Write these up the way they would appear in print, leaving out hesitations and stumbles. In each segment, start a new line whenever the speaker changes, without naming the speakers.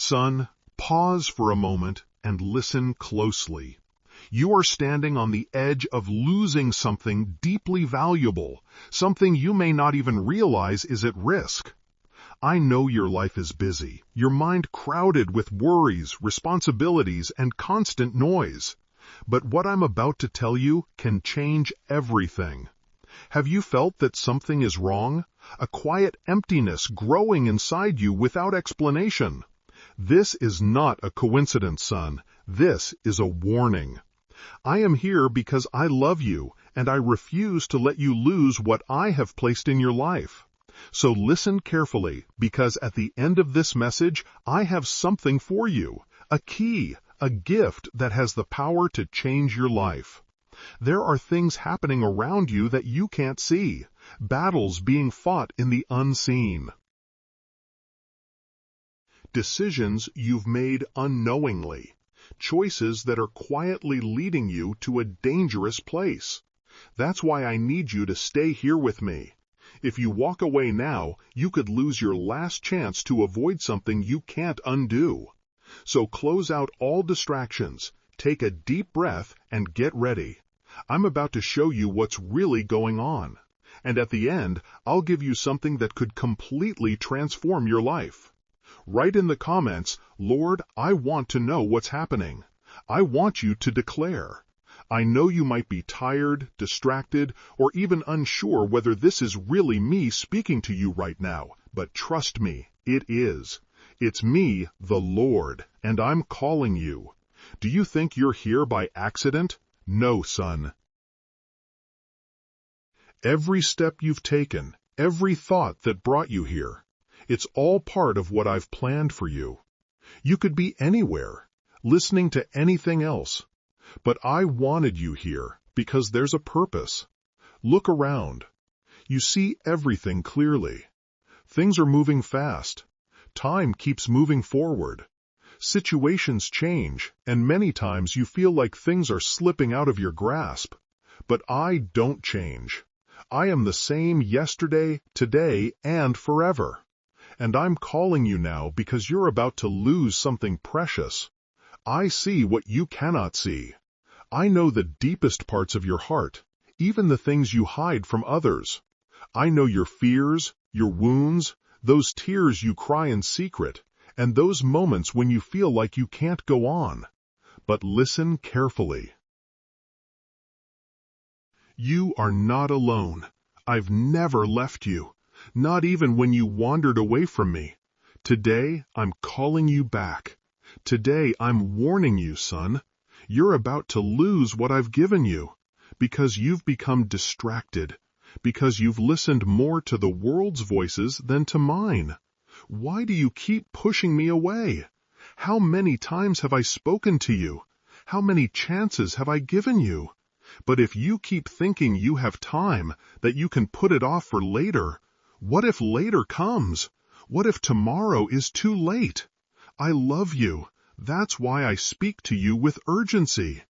Son, pause for a moment and listen closely. You are standing on the edge of losing something deeply valuable, something you may not even realize is at risk. I know your life is busy, your mind crowded with worries, responsibilities, and constant noise. But what I'm about to tell you can change everything. Have you felt that something is wrong? A quiet emptiness growing inside you without explanation? This is not a coincidence, son. This is a warning. I am here because I love you, and I refuse to let you lose what I have placed in your life. So listen carefully, because at the end of this message, I have something for you, a key, a gift that has the power to change your life. There are things happening around you that you can't see, battles being fought in the unseen. Decisions you've made unknowingly, choices that are quietly leading you to a dangerous place. That's why I need you to stay here with me. If you walk away now, you could lose your last chance to avoid something you can't undo. So close out all distractions, take a deep breath, and get ready. I'm about to show you what's really going on. And at the end, I'll give you something that could completely transform your life. Write in the comments, Lord, I want to know what's happening. I want you to declare. I know you might be tired, distracted, or even unsure whether this is really me speaking to you right now, but trust me, it is. It's me, the Lord, and I'm calling you. Do you think you're here by accident? No, son. Every step you've taken, every thought that brought you here, it's all part of what I've planned for you. You could be anywhere, listening to anything else. But I wanted you here because there's a purpose. Look around. You see everything clearly. Things are moving fast. Time keeps moving forward. Situations change, and many times you feel like things are slipping out of your grasp. But I don't change. I am the same yesterday, today, and forever. And I'm calling you now because you're about to lose something precious. I see what you cannot see. I know the deepest parts of your heart, even the things you hide from others. I know your fears, your wounds, those tears you cry in secret, and those moments when you feel like you can't go on. But listen carefully. You are not alone. I've never left you, not even when you wandered away from me. Today, I'm calling you back. Today, I'm warning you, son. You're about to lose what I've given you, because you've become distracted, because you've listened more to the world's voices than to mine. Why do you keep pushing me away? How many times have I spoken to you? How many chances have I given you? But if you keep thinking you have time, that you can put it off for later, what if later comes? What if tomorrow is too late? I love you. That's why I speak to you with urgency.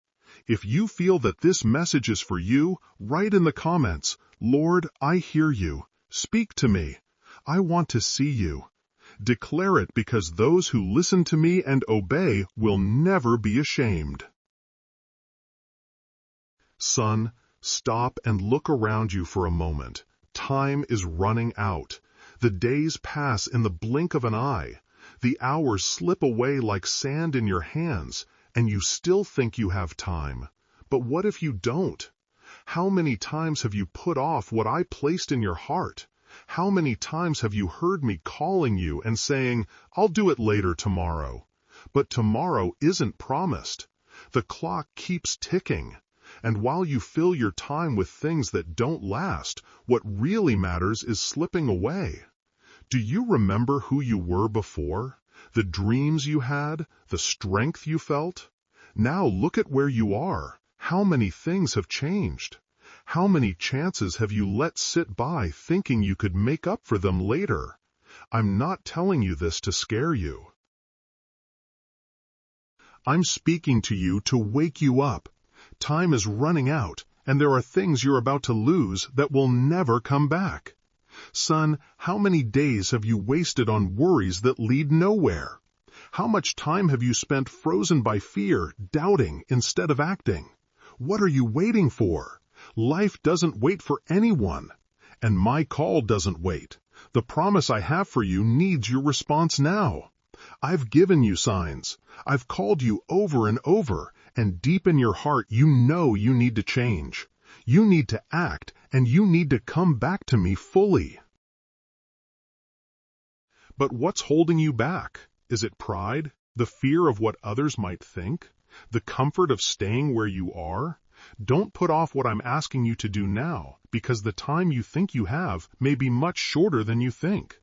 If you feel that this message is for you, write in the comments, Lord, I hear you. Speak to me. I want to see you. Declare it, because those who listen to me and obey will never be ashamed. Son, stop and look around you for a moment. Time is running out. The days pass in the blink of an eye. The hours slip away like sand in your hands, and you still think you have time. But what if you don't? How many times have you put off what I placed in your heart? How many times have you heard me calling you and saying, I'll do it later tomorrow? But tomorrow isn't promised. The clock keeps ticking. And while you fill your time with things that don't last, what really matters is slipping away. Do you remember who you were before? The dreams you had? The strength you felt? Now look at where you are. How many things have changed? How many chances have you let sit by thinking you could make up for them later? I'm not telling you this to scare you. I'm speaking to you to wake you up. Time is running out, and there are things you're about to lose that will never come back. Son, how many days have you wasted on worries that lead nowhere? How much time have you spent frozen by fear, doubting instead of acting? What are you waiting for? Life doesn't wait for anyone. And my call doesn't wait. The promise I have for you needs your response now. I've given you signs. I've called you over and over, and deep in your heart you know you need to change. You need to act, and you need to come back to me fully. But what's holding you back? Is it pride? The fear of what others might think? The comfort of staying where you are? Don't put off what I'm asking you to do now, because the time you think you have may be much shorter than you think.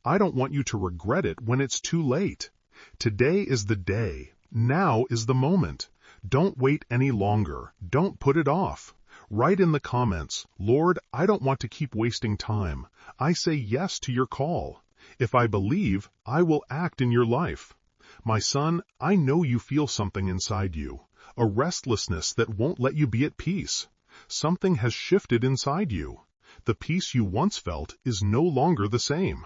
I don't want you to regret it when it's too late. Today is the day. Now is the moment. Don't wait any longer. Don't put it off. Write in the comments, Lord, I don't want to keep wasting time. I say yes to your call. If I believe, I will act in your life. My son, I know you feel something inside you, a restlessness that won't let you be at peace. Something has shifted inside you. The peace you once felt is no longer the same.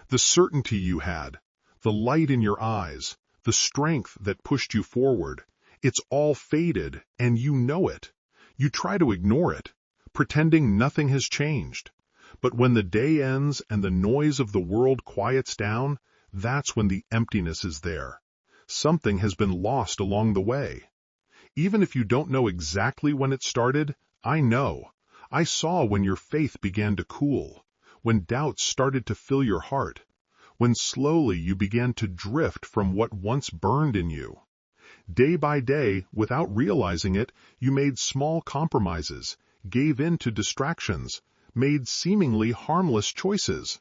The certainty you had, the light in your eyes, the strength that pushed you forward, it's all faded, and you know it. You try to ignore it, pretending nothing has changed. But when the day ends and the noise of the world quiets down, that's when the emptiness is there. Something has been lost along the way. Even if you don't know exactly when it started, I know. I saw when your faith began to cool, when doubts started to fill your heart, when slowly you began to drift from what once burned in you. Day by day, without realizing it, you made small compromises, gave in to distractions, made seemingly harmless choices.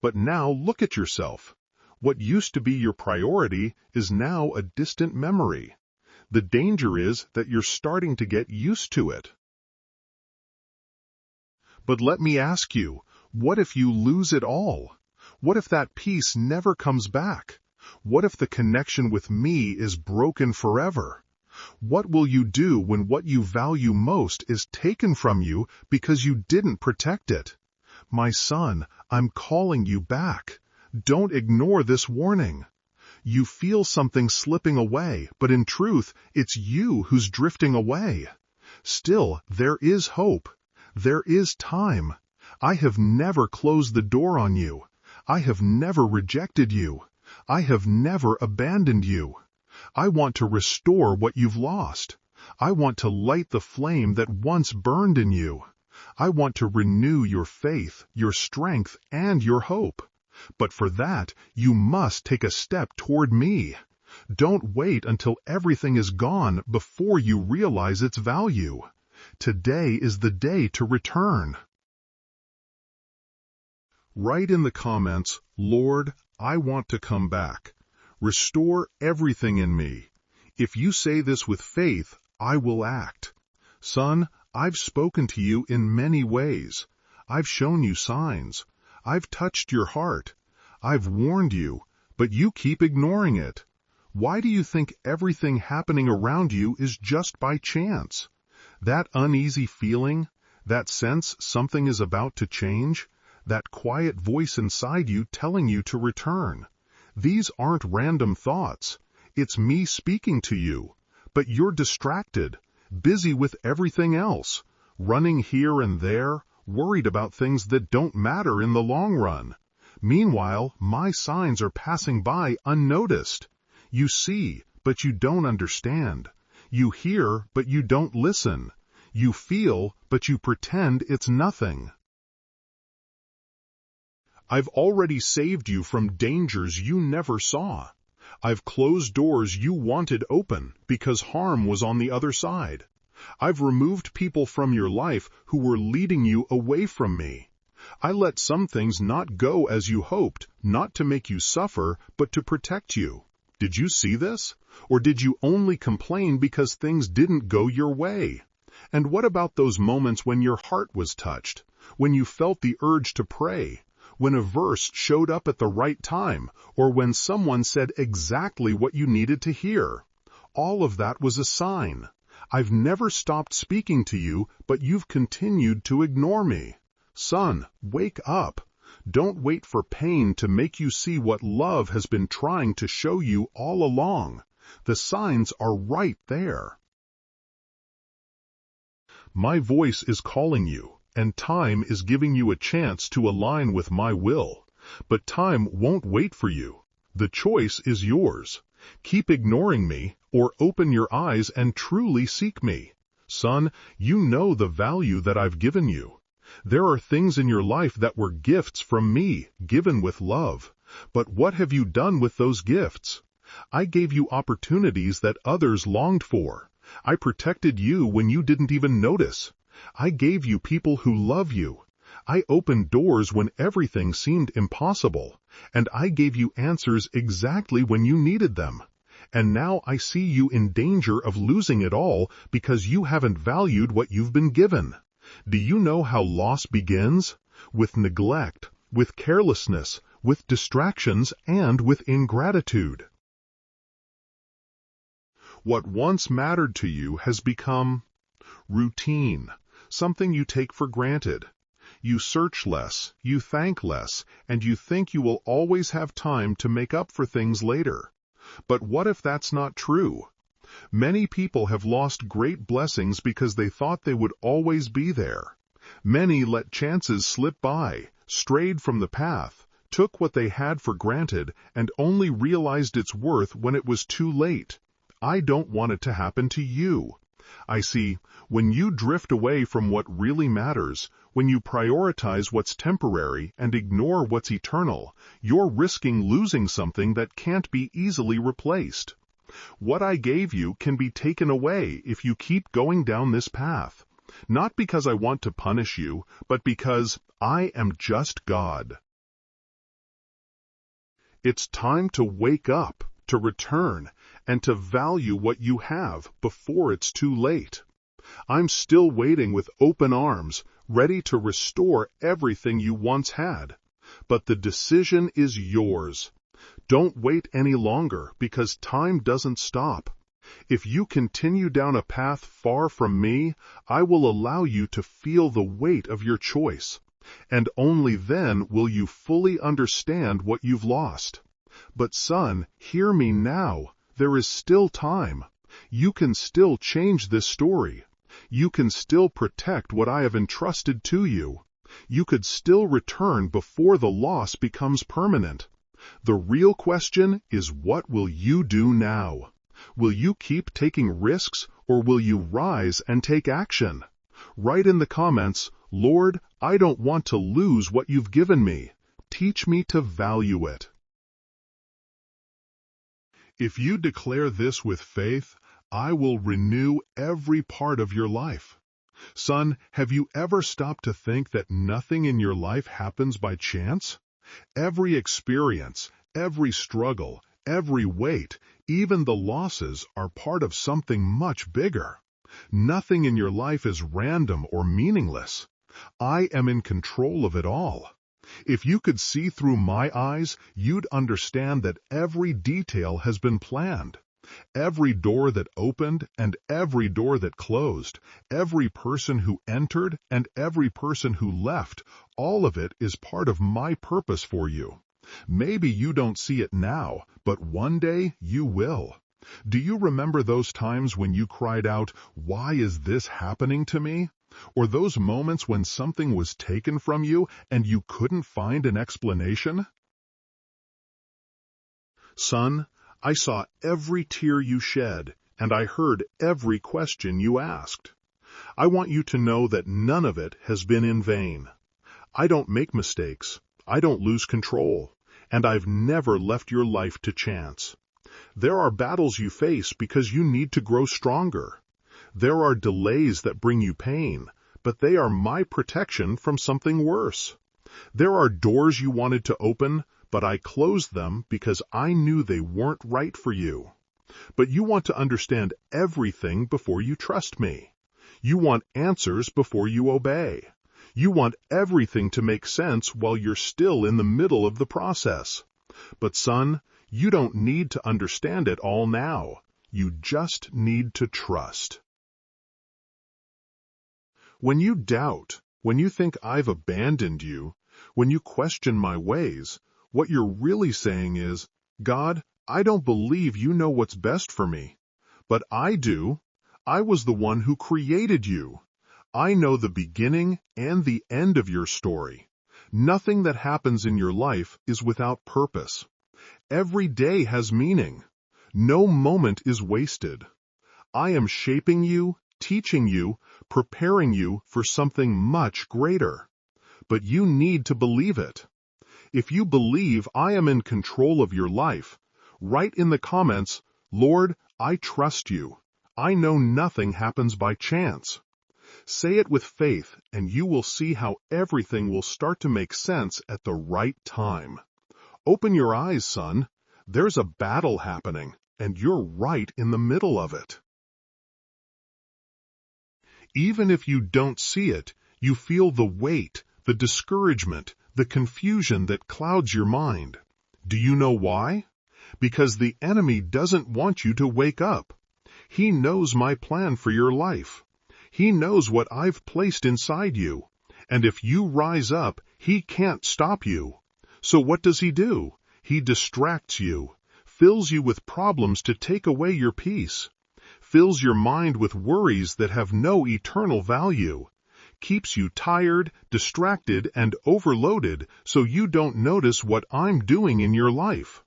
But now look at yourself. What used to be your priority is now a distant memory. The danger is that you're starting to get used to it. But let me ask you, what if you lose it all? What if that peace never comes back? What if the connection with me is broken forever? What will you do when what you value most is taken from you because you didn't protect it? My son, I'm calling you back. Don't ignore this warning. You feel something slipping away, but in truth, it's you who's drifting away. Still, there is hope. There is time. I have never closed the door on you. I have never rejected you. I have never abandoned you. I want to restore what you've lost. I want to light the flame that once burned in you. I want to renew your faith, your strength, and your hope. But for that, you must take a step toward me. Don't wait until everything is gone before you realize its value. Today is the day to return. Write in the comments, Lord, I want to come back. Restore everything in me. If you say this with faith, I will act. Son, I've spoken to you in many ways. I've shown you signs. I've touched your heart. I've warned you, but you keep ignoring it. Why do you think everything happening around you is just by chance? That uneasy feeling, that sense something is about to change, that quiet voice inside you telling you to return. These aren't random thoughts. It's me speaking to you. But you're distracted, busy with everything else, running here and there, worried about things that don't matter in the long run. Meanwhile, my signs are passing by unnoticed. You see, but you don't understand. You hear, but you don't listen. You feel, but you pretend it's nothing. I've already saved you from dangers you never saw. I've closed doors you wanted open because harm was on the other side. I've removed people from your life who were leading you away from me. I let some things not go as you hoped, not to make you suffer, but to protect you. Did you see this? Or did you only complain because things didn't go your way? And what about those moments when your heart was touched, when you felt the urge to pray, when a verse showed up at the right time, or when someone said exactly what you needed to hear? All of that was a sign. I've never stopped speaking to you, but you've continued to ignore me. Son, wake up. Don't wait for pain to make you see what love has been trying to show you all along. The signs are right there. My voice is calling you, and time is giving you a chance to align with my will. But time won't wait for you. The choice is yours. Keep ignoring me, or open your eyes and truly seek me. Son, you know the value that I've given you. There are things in your life that were gifts from me, given with love. But what have you done with those gifts? I gave you opportunities that others longed for. I protected you when you didn't even notice. I gave you people who love you. I opened doors when everything seemed impossible, and I gave you answers exactly when you needed them. And now I see you in danger of losing it all because you haven't valued what you've been given. Do you know how loss begins? With neglect, with carelessness, with distractions, and with ingratitude. What once mattered to you has become routine, something you take for granted. You search less, you thank less, and you think you will always have time to make up for things later. But what if that's not true? Many people have lost great blessings because they thought they would always be there. Many let chances slip by, strayed from the path, took what they had for granted, and only realized its worth when it was too late. I don't want it to happen to you. I see, when you drift away from what really matters, when you prioritize what's temporary and ignore what's eternal, you're risking losing something that can't be easily replaced. What I gave you can be taken away if you keep going down this path. Not because I want to punish you, but because I am just God. It's time to wake up, to return, and to value what you have before it's too late. I'm still waiting with open arms, ready to restore everything you once had. But the decision is yours. Don't wait any longer, because time doesn't stop. If you continue down a path far from me, I will allow you to feel the weight of your choice, and only then will you fully understand what you've lost. But son, hear me now. There is still time. You can still change this story. You can still protect what I have entrusted to you. You could still return before the loss becomes permanent. The real question is, what will you do now? Will you keep taking risks, or will you rise and take action? Write in the comments, Lord, I don't want to lose what you've given me. Teach me to value it. If you declare this with faith, I will renew every part of your life. Son, have you ever stopped to think that nothing in your life happens by chance? Every experience, every struggle, every weight, even the losses are part of something much bigger. Nothing in your life is random or meaningless. I am in control of it all. If you could see through my eyes, you'd understand that every detail has been planned. Every door that opened and every door that closed, every person who entered and every person who left, all of it is part of my purpose for you. Maybe you don't see it now, but one day you will. Do you remember those times when you cried out, "Why is this happening to me?" Or those moments when something was taken from you and you couldn't find an explanation? Son, I saw every tear you shed, and I heard every question you asked. I want you to know that none of it has been in vain. I don't make mistakes, I don't lose control, and I've never left your life to chance. There are battles you face because you need to grow stronger. There are delays that bring you pain, but they are my protection from something worse. There are doors you wanted to open, but I closed them because I knew they weren't right for you. But you want to understand everything before you trust me. You want answers before you obey. You want everything to make sense while you're still in the middle of the process. But son, you don't need to understand it all now. You just need to trust. When you doubt, when you think I've abandoned you, When you question my ways, what you're really saying is, God, I don't believe you know what's best for me. But I do. I was the one who created you. I know the beginning and the end of your story. Nothing that happens in your life is without purpose. Every day has meaning. No moment is wasted. I am shaping you, teaching you, preparing you for something much greater. But you need to believe it. If you believe I am in control of your life, write in the comments, Lord, I trust you. I know nothing happens by chance. Say it with faith, and you will see how everything will start to make sense at the right time. Open your eyes, son. There's a battle happening, and you're right in the middle of it. Even if you don't see it, you feel the weight, the discouragement, the confusion that clouds your mind. Do you know why? Because the enemy doesn't want you to wake up. He knows my plan for your life. He knows what I've placed inside you. And if you rise up, he can't stop you. So what does he do? He distracts you, fills you with problems to take away your peace, fills your mind with worries that have no eternal value, keeps you tired, distracted, and overloaded so you don't notice what I'm doing in your life.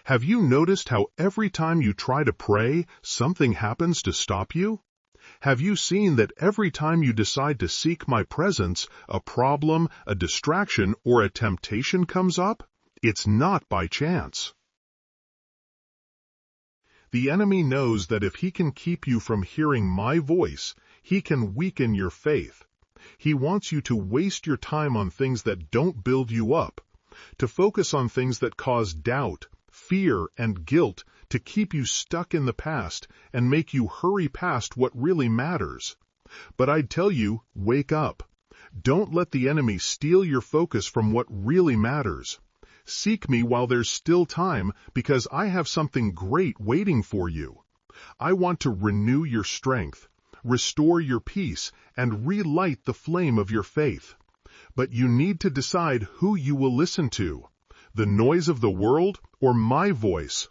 Have you noticed how every time you try to pray, something happens to stop you? Have you seen that every time you decide to seek my presence, a problem, a distraction, or a temptation comes up? It's not by chance. The enemy knows that if he can keep you from hearing my voice, he can weaken your faith. He wants you to waste your time on things that don't build you up, to focus on things that cause doubt, fear, and guilt, to keep you stuck in the past and make you hurry past what really matters. But I'd tell you, wake up. Don't let the enemy steal your focus from what really matters. Seek me while there's still time, because I have something great waiting for you. I want to renew your strength, restore your peace, and relight the flame of your faith. But you need to decide who you will listen to, the noise of the world or my voice.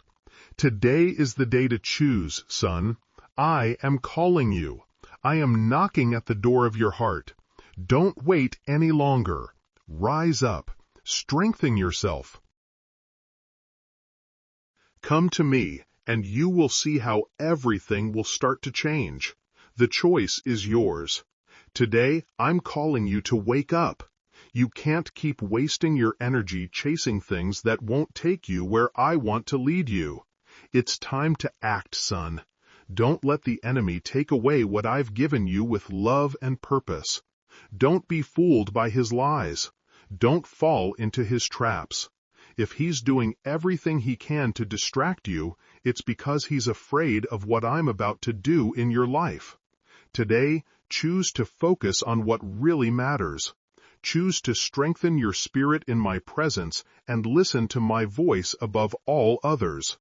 Today is the day to choose, son. I am calling you. I am knocking at the door of your heart. Don't wait any longer. Rise up. Strengthen yourself. Come to me, and you will see how everything will start to change. The choice is yours. Today, I'm calling you to wake up. You can't keep wasting your energy chasing things that won't take you where I want to lead you. It's time to act, son. Don't let the enemy take away what I've given you with love and purpose. Don't be fooled by his lies. Don't fall into his traps. If he's doing everything he can to distract you, it's because he's afraid of what I'm about to do in your life. Today, choose to focus on what really matters. Choose to strengthen your spirit in my presence and listen to my voice above all others.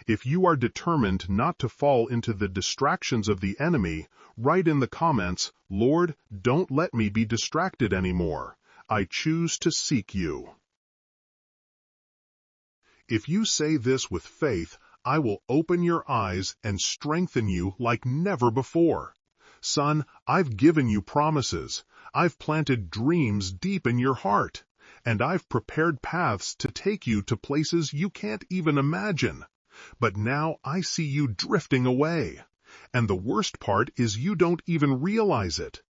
If you are determined not to fall into the distractions of the enemy, write in the comments, Lord, don't let me be distracted anymore. I choose to seek you. If you say this with faith, I will open your eyes and strengthen you like never before. Son, I've given you promises. I've planted dreams deep in your heart, and I've prepared paths to take you to places you can't even imagine. But now I see you drifting away. And the worst part is you don't even realize it.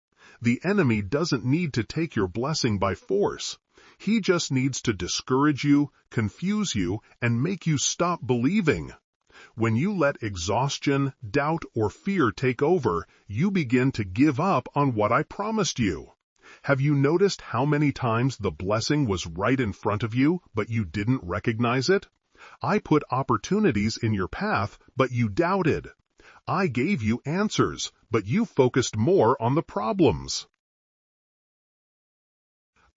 The enemy doesn't need to take your blessing by force. He just needs to discourage you, confuse you, and make you stop believing. When you let exhaustion, doubt, or fear take over, you begin to give up on what I promised you. Have you noticed how many times the blessing was right in front of you, but you didn't recognize it? I put opportunities in your path, but you doubted. I gave you answers, but you focused more on the problems.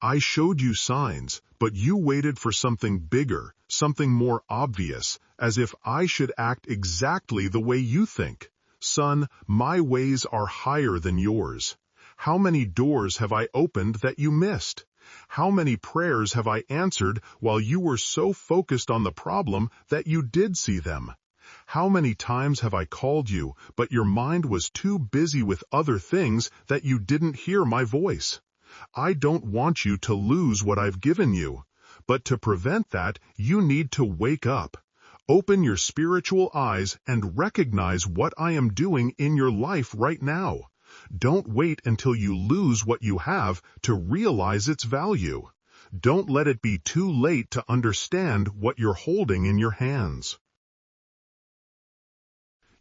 I showed you signs, but you waited for something bigger, something more obvious, as if I should act exactly the way you think. Son, my ways are higher than yours. How many doors have I opened that you missed? How many prayers have I answered while you were so focused on the problem that you did see them? How many times have I called you, but your mind was too busy with other things that you didn't hear my voice? I don't want you to lose what I've given you, but to prevent that, you need to wake up. Open your spiritual eyes and recognize what I am doing in your life right now. Don't wait until you lose what you have to realize its value. Don't let it be too late to understand what you're holding in your hands.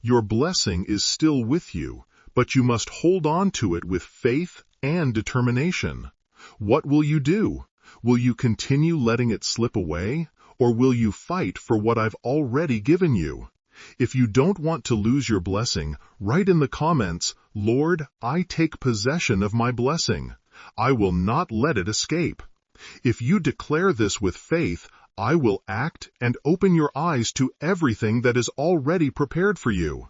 Your blessing is still with you, but you must hold on to it with faith and determination. What will you do? Will you continue letting it slip away, or will you fight for what I've already given you? If you don't want to lose your blessing, write in the comments, "Lord, I take possession of my blessing. I will not let it escape." If you declare this with faith, I will act and open your eyes to everything that is already prepared for you.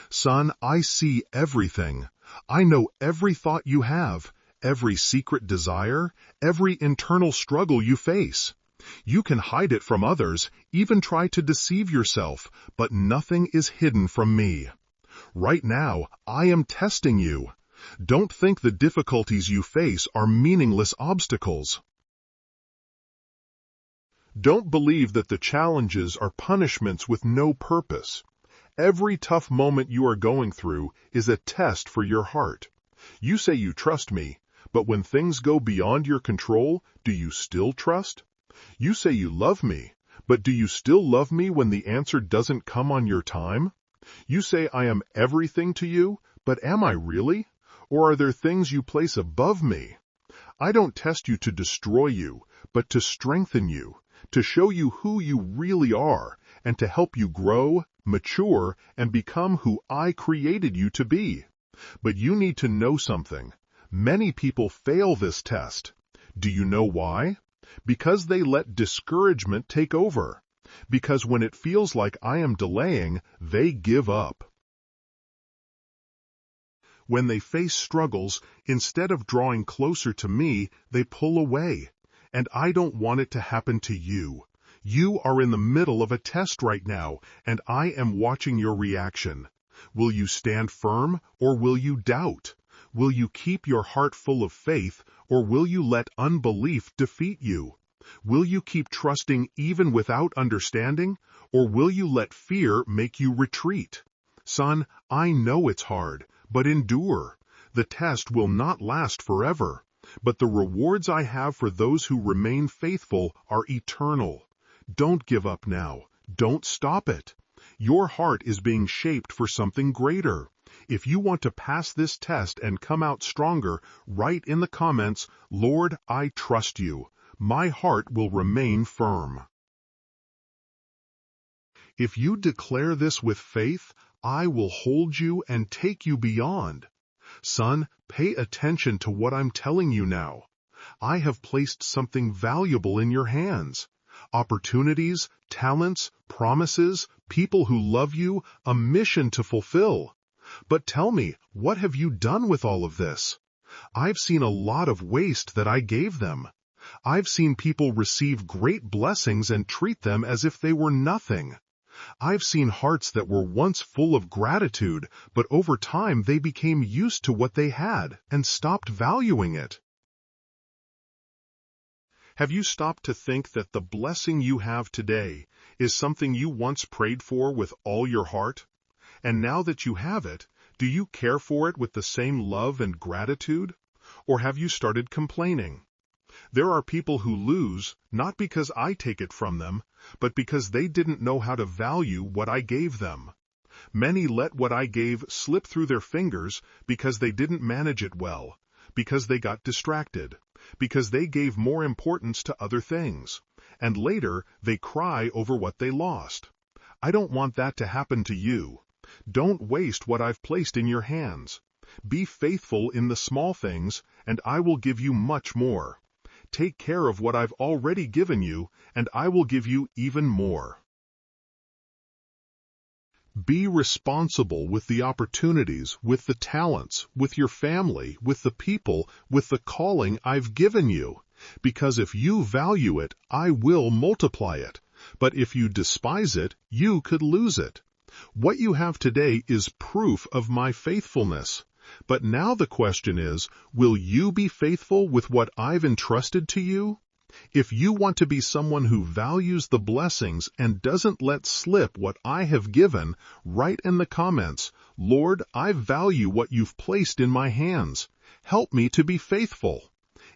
Son, I see everything. I know every thought you have, every secret desire, every internal struggle you face. You can hide it from others, even try to deceive yourself, but nothing is hidden from me. Right now, I am testing you. Don't think the difficulties you face are meaningless obstacles. Don't believe that the challenges are punishments with no purpose. Every tough moment you are going through is a test for your heart. You say you trust me, but when things go beyond your control, do you still trust? You say you love me, but do you still love me when the answer doesn't come on your time? You say I am everything to you, but am I really? Or are there things you place above me? I don't test you to destroy you, but to strengthen you, to show you who you really are, and to help you grow, mature, and become who I created you to be. But you need to know something. Many people fail this test. Do you know why? Because they let discouragement take over. Because when it feels like I am delaying, they give up. When they face struggles, instead of drawing closer to me, they pull away. And I don't want it to happen to you. You are in the middle of a test right now, and I am watching your reaction. Will you stand firm, or will you doubt? Will you keep your heart full of faith, or will you let unbelief defeat you? Will you keep trusting even without understanding, or will you let fear make you retreat? Son, I know it's hard, but endure. The test will not last forever, but the rewards I have for those who remain faithful are eternal. Don't give up now. Don't stop it. Your heart is being shaped for something greater. If you want to pass this test and come out stronger, write in the comments, "Lord, I trust you. My heart will remain firm." If you declare this with faith, I will hold you and take you beyond. Son, pay attention to what I'm telling you now. I have placed something valuable in your hands. Opportunities, talents, promises, people who love you, a mission to fulfill. But tell me, what have you done with all of this? I've seen a lot of waste that I gave them. I've seen people receive great blessings and treat them as if they were nothing. I've seen hearts that were once full of gratitude, but over time they became used to what they had and stopped valuing it. Have you stopped to think that the blessing you have today is something you once prayed for with all your heart? And now that you have it, do you care for it with the same love and gratitude? Or have you started complaining? There are people who lose, not because I take it from them, but because they didn't know how to value what I gave them. Many let what I gave slip through their fingers because they didn't manage it well, because they got distracted, because they gave more importance to other things, and later they cry over what they lost. I don't want that to happen to you. Don't waste what I've placed in your hands. Be faithful in the small things, and I will give you much more. Take care of what I've already given you, and I will give you even more. Be responsible with the opportunities, with the talents, with your family, with the people, with the calling I've given you. Because if you value it, I will multiply it. But if you despise it, you could lose it. What you have today is proof of my faithfulness. But now the question is, will you be faithful with what I've entrusted to you? If you want to be someone who values the blessings and doesn't let slip what I have given, write in the comments, Lord, I value what you've placed in my hands. Help me to be faithful.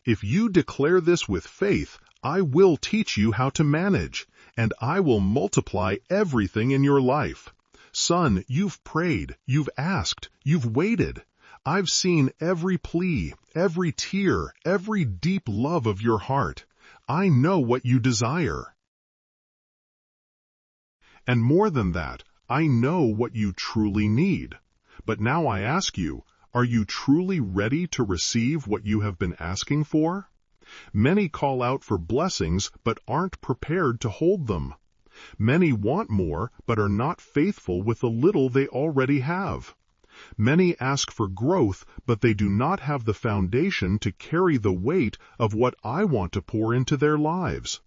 If you declare this with faith, I will teach you how to manage, and I will multiply everything in your life. Son, you've prayed, you've asked, you've waited. I've seen every plea, every tear, every deep love of your heart. I know what you desire. And more than that, I know what you truly need. But now I ask you, are you truly ready to receive what you have been asking for? Many call out for blessings but aren't prepared to hold them. Many want more but are not faithful with the little they already have. Many ask for growth, but they do not have the foundation to carry the weight of what I want to pour into their lives.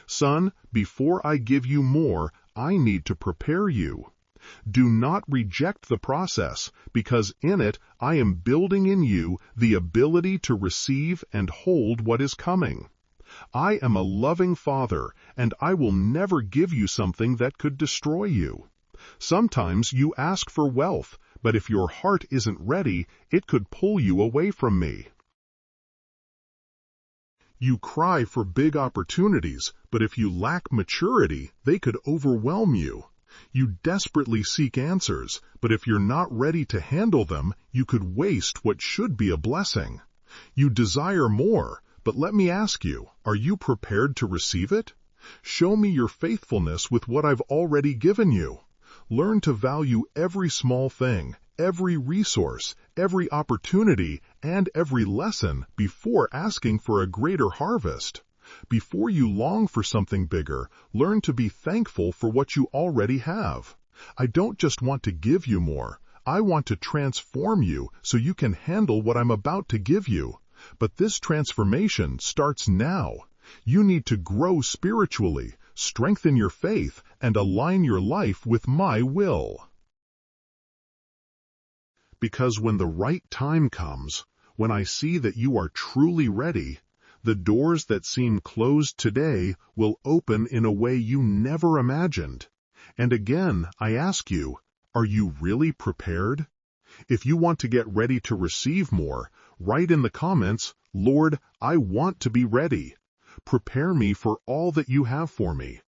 Son, before I give you more, I need to prepare you. Do not reject the process, because in it I am building in you the ability to receive and hold what is coming. I am a loving Father, and I will never give you something that could destroy you. Sometimes you ask for wealth, but if your heart isn't ready, it could pull you away from me. You cry for big opportunities, but if you lack maturity, they could overwhelm you. You desperately seek answers, but if you're not ready to handle them, you could waste what should be a blessing. You desire more, but let me ask you, are you prepared to receive it? Show me your faithfulness with what I've already given you. Learn to value every small thing, every resource, every opportunity, and every lesson before asking for a greater harvest. Before you long for something bigger, learn to be thankful for what you already have. I don't just want to give you more. I want to transform you so you can handle what I'm about to give you. But this transformation starts now. You need to grow spiritually, strengthen your faith, and align your life with my will. Because when the right time comes, when I see that you are truly ready, the doors that seem closed today will open in a way you never imagined. And again, I ask you, are you really prepared? If you want to get ready to receive more, write in the comments, Lord, I want to be ready. Prepare me for all that you have for me.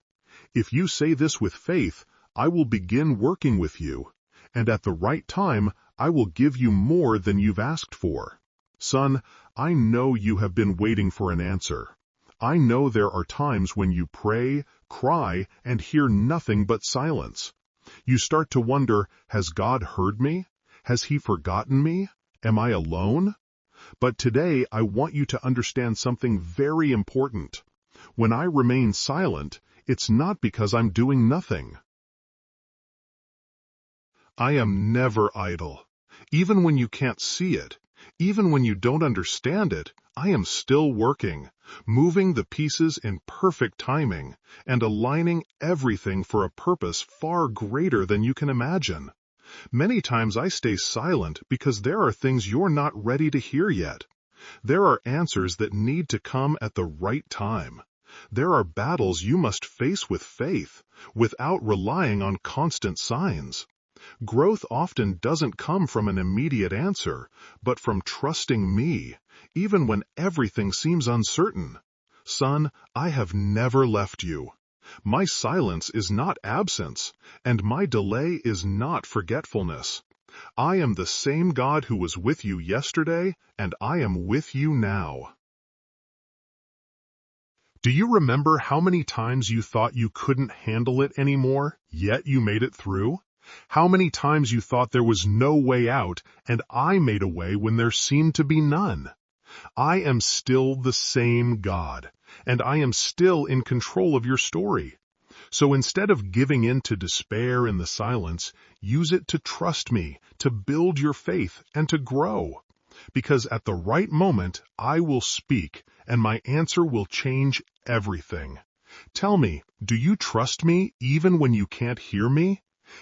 If you say this with faith, I will begin working with you, and at the right time, I will give you more than you've asked for. Son, I know you have been waiting for an answer. I know there are times when you pray, cry, and hear nothing but silence. You start to wonder, has God heard me? Has He forgotten me? Am I alone? But today I want you to understand something very important. When I remain silent, it's not because I'm doing nothing. I am never idle. Even when you can't see it, even when you don't understand it, I am still working, moving the pieces in perfect timing, and aligning everything for a purpose far greater than you can imagine. Many times I stay silent because there are things you're not ready to hear yet. There are answers that need to come at the right time. There are battles you must face with faith, without relying on constant signs. Growth often doesn't come from an immediate answer, but from trusting me, even when everything seems uncertain. Son, I have never left you. My silence is not absence, and my delay is not forgetfulness. I am the same God who was with you yesterday, and I am with you now. Do you remember how many times you thought you couldn't handle it anymore, yet you made it through? How many times you thought there was no way out, and I made a way when there seemed to be none? I am still the same God, and I am still in control of your story. So instead of giving in to despair in the silence, use it to trust me, to build your faith, and to grow. Because at the right moment, I will speak, and my answer will change everything. Tell me, do you trust me even when you can't hear me?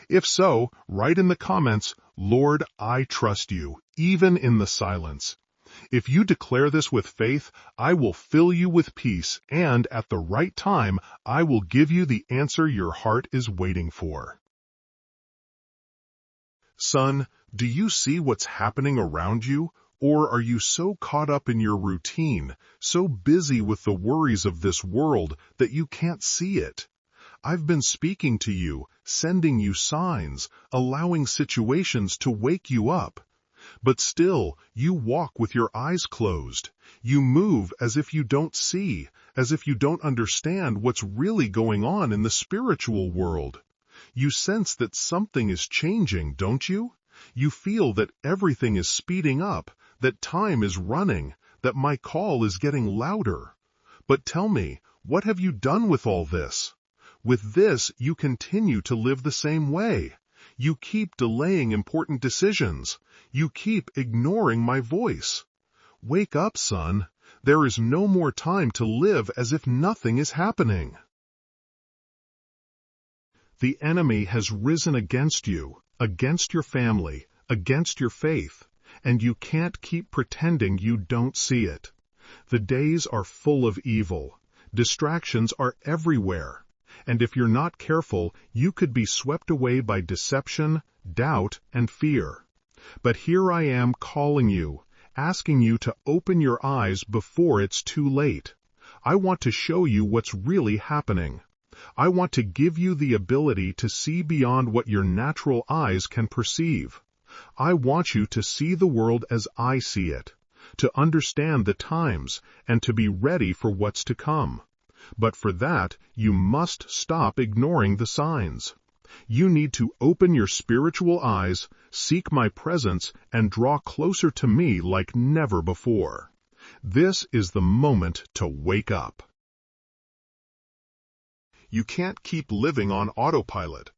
If so, write in the comments, Lord, I trust you, even in the silence. If you declare this with faith, I will fill you with peace, and at the right time, I will give you the answer your heart is waiting for. Son, do you see what's happening around you? Or are you so caught up in your routine, so busy with the worries of this world that you can't see it? I've been speaking to you, sending you signs, allowing situations to wake you up. But still, you walk with your eyes closed. You move as if you don't see, as if you don't understand what's really going on in the spiritual world. You sense that something is changing, don't you? You feel that everything is speeding up, that time is running, that my call is getting louder. But tell me, what have you done with all this? With this, you continue to live the same way. You keep delaying important decisions. You keep ignoring my voice. Wake up, son. There is no more time to live as if nothing is happening. The enemy has risen against you, against your family, against your faith, and you can't keep pretending you don't see it. The days are full of evil. Distractions are everywhere. And if you're not careful, you could be swept away by deception, doubt, and fear. But here I am calling you, asking you to open your eyes before it's too late. I want to show you what's really happening. I want to give you the ability to see beyond what your natural eyes can perceive. I want you to see the world as I see it, to understand the times, and to be ready for what's to come. But for that, you must stop ignoring the signs. You need to open your spiritual eyes, seek my presence, and draw closer to me like never before. This is the moment to wake up. You can't keep living on autopilot.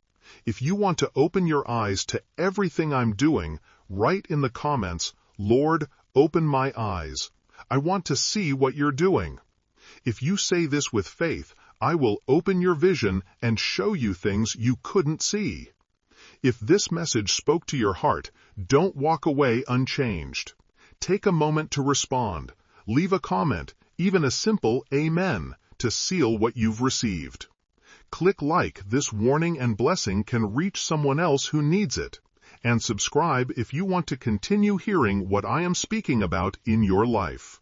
If you want to open your eyes to everything I'm doing, write in the comments, Lord, open my eyes. I want to see what you're doing. If you say this with faith, I will open your vision and show you things you couldn't see. If this message spoke to your heart, don't walk away unchanged. Take a moment to respond. Leave a comment, even a simple Amen, to seal what you've received. Click like. This warning and blessing can reach someone else who needs it. And subscribe if you want to continue hearing what I am speaking about in your life.